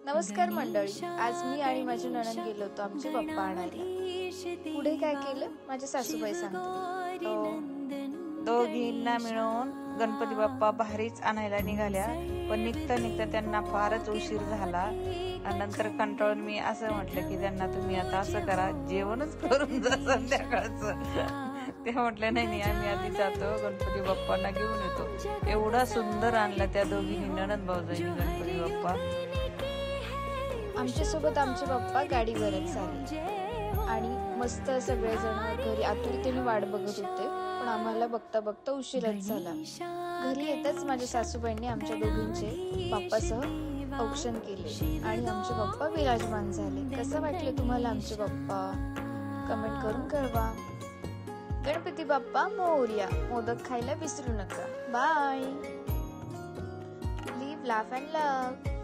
नमस्कार मंडळी, आज मी आणि माझी नणंद गेलो होतो आमचे पप्पा आणायला. पुढे काय केलं माझ्या सासूबाई सांगते. दोघींना मिळून गणपती बाप्पा भारीच आणायला निघाल्या, पण निघता त्यांना फारच उशीर झाला. आणि नंतर कंटाळून मी असं म्हटलं की त्यांना तुम्ही आता असं करा, जेवणच करून जा संध्याकाळचं. ते म्हटलं नाही आम्ही आधी जातो, गणपती बाप्पांना घेऊन येतो. एवढा सुंदर आणला त्या दोघींनी, नणंद भाऊजाईंनी गणपती बाप्पा. आमच्यासोबत आमचे पप्पा गाडीवरच आले आणि मस्त सगळेजण घरी आतुरतेने वाट बघत होते. पण आम्हाला बघता बघता उशीरच झाला. घरी येताच माझ्या सासूबाईंनी आमच्या दोघींचे बाप्पासह औक्षण केले आणि आमचे पप्पा विराजमान झाले. कसं वाटलं तुम्हाला आमचे पप्पा? कमेंट करून कळवा. गणपती बाप्पा मोरया. मोदक खायला विसरू नका. Bye. Live, laugh and love.